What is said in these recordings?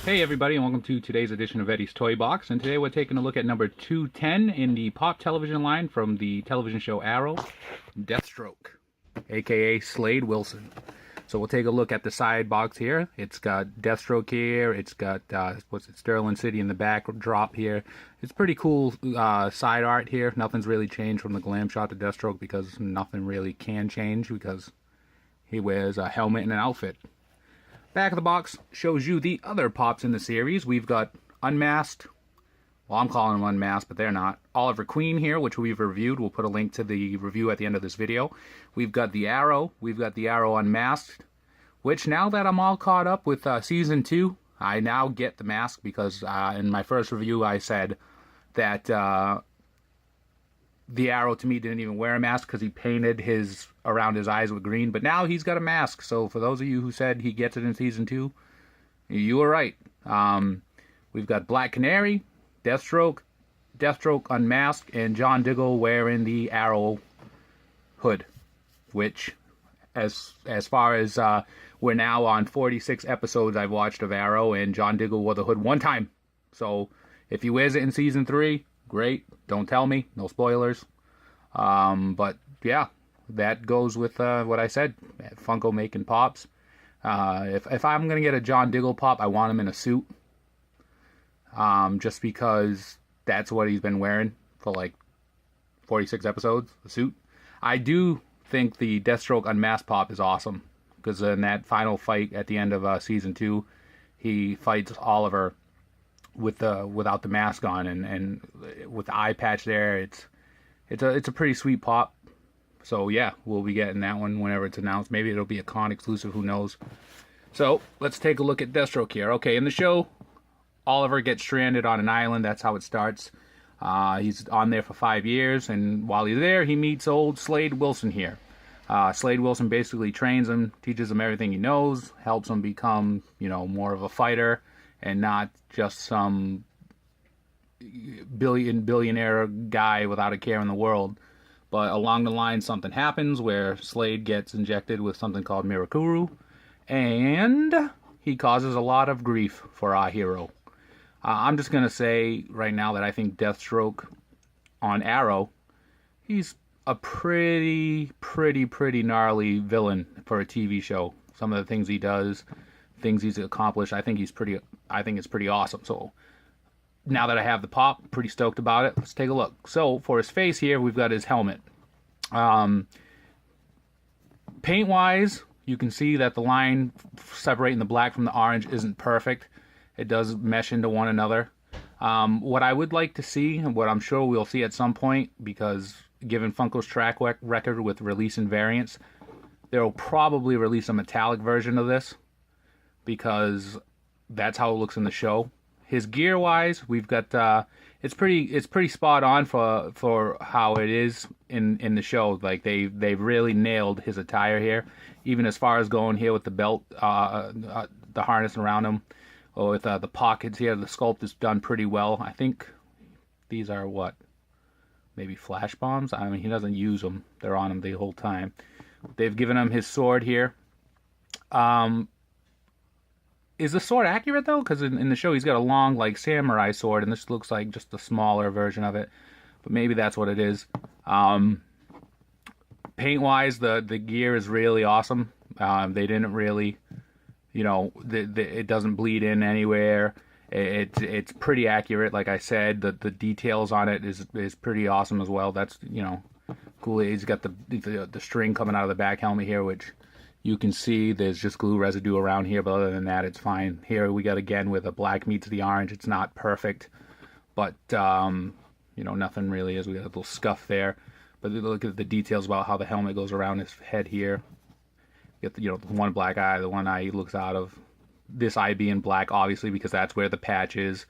Hey everybody, and welcome to today's edition of Eddie's Toy Box. And today we're taking a look at number 210 in the Pop television line from the television show Arrow, Deathstroke, aka Slade Wilson. So we'll take a look at the side box here. It's got Deathstroke here. It's got Sterling City in the backdrop here. It's pretty cool side art here. Nothing's really changed from the glam shot to Deathstroke because nothing really can change because he wears a helmet and an outfit. Back of the box shows you the other Pops in the series. We've got Unmasked. Well, I'm calling them Unmasked, but they're not. Oliver Queen here, which we've reviewed. We'll put a link to the review at the end of this video. We've got the Arrow. We've got the Arrow Unmasked, which now that I'm all caught up with Season 2, I now get the mask because in my first review I said that the Arrow to me didn't even wear a mask because he painted around his eyes with green, but now he's got a mask. So for those of you who said he gets it in Season 2, you were right. We've got Black Canary, Deathstroke Unmasked, and John Diggle wearing the Arrow hood, which as far as we're now on 46 episodes I've watched of Arrow, and John Diggle wore the hood one time. So if he wears it in Season 3, great. Don't tell me. No spoilers. But yeah, that goes with what I said. Funko making Pops. If I'm going to get a John Diggle Pop, I want him in a suit. Just because that's what he's been wearing for like 46 episodes, the suit. I do think the Deathstroke Unmasked Pop is awesome. Because in that final fight at the end of Season 2, he fights Oliver without the mask on and with the eye patch there. It's a pretty sweet Pop. So yeah, we'll be getting that one whenever it's announced. Maybe it'll be a con exclusive, who knows. So let's take a look at Deathstroke here. Okay, in the show, Oliver gets stranded on an island. That's how it starts. He's on there for 5 years, and while he's there, he meets old Slade Wilson here. Slade Wilson basically trains him, teaches him everything he knows, helps him become, more of a fighter and not just some billionaire guy without a care in the world. But along the line, something happens where Slade gets injected with something called Mirakuru, and he causes a lot of grief for our hero. I'm just going to say right now that I think Deathstroke on Arrow, he's a pretty gnarly villain for a TV show. Some of the things he does, things he's accomplished, I think it's pretty awesome. So now that I have the Pop, pretty stoked about it. Let's take a look. So for his face here, we've got his helmet. Paint wise, you can see that the line separating the black from the orange isn't perfect. It does mesh into one another. What I would like to see, and what I'm sure we'll see at some point, because given Funko's track record with releasing variants, they'll probably release a metallic version of this, because that's how it looks in the show. His gear wise, we've got it's pretty spot on for how it is in the show. Like they've really nailed his attire here, even as far as going here with the belt, the harness around him, or with the pockets here. The sculpt is done pretty well. I think these are maybe flash bombs. I mean, he doesn't use them; they're on him the whole time. They've given him his sword here. Is the sword accurate, though? Because in the show, he's got a long, samurai sword, and this looks like just a smaller version of it. But maybe that's what it is. Paint-wise, the gear is really awesome. They didn't really, it doesn't bleed in anywhere. It's pretty accurate, like I said. The details on it is pretty awesome as well. That's, cool. He's got the string coming out of the back helmet here, which you can see there's just glue residue around here, but other than that, it's fine. Here we got, again, with the black meets the orange. It's not perfect, but, nothing really is. We got a little scuff there. But look at the details about how the helmet goes around his head here. You get the one black eye, the one eye he looks out of. This eye being black, obviously, because that's where the patch is.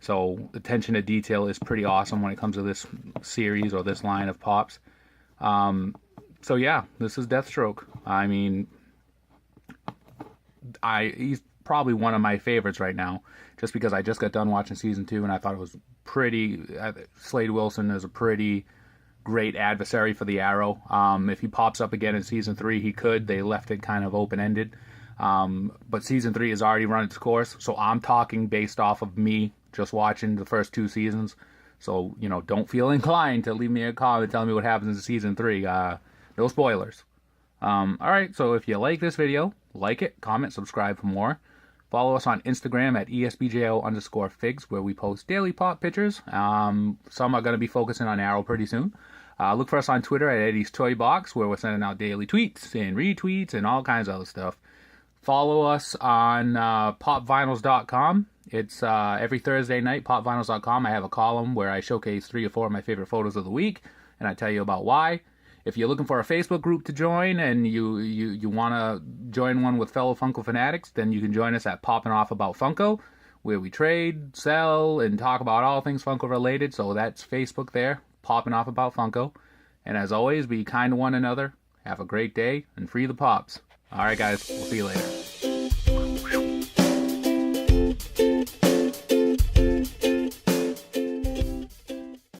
So attention to detail is pretty awesome when it comes to this series or this line of Pops. So yeah, this is Deathstroke. I mean, he's probably one of my favorites right now, just because I just got done watching Season 2, and I thought it was Slade Wilson is a pretty great adversary for the Arrow. If he pops up again in Season 3, he could. They left it kind of open-ended. But season 3 has already run its course, so I'm talking based off of me just watching the first 2 seasons. So, you know, don't feel inclined to leave me a comment telling me what happens in season 3. No spoilers. Alright, so if you like this video, like it, comment, subscribe for more. Follow us on Instagram at ESBJO_figs, where we post daily pop pictures. Some are going to be focusing on Arrow pretty soon. Look for us on Twitter at Eddie's Toy Box, where we're sending out daily tweets and retweets and all kinds of other stuff. Follow us on popvinyls.com. It's every Thursday night, popvinyls.com. I have a column where I showcase 3 or 4 of my favorite photos of the week, and I tell you about why. If you're looking for a Facebook group to join and you want to join one with fellow Funko fanatics, then you can join us at Poppin' Off About Funko, where we trade, sell, and talk about all things Funko related. So that's Facebook there, Poppin' Off About Funko. And as always, be kind to one another, have a great day, and free the pops. Alright guys, we'll see you later.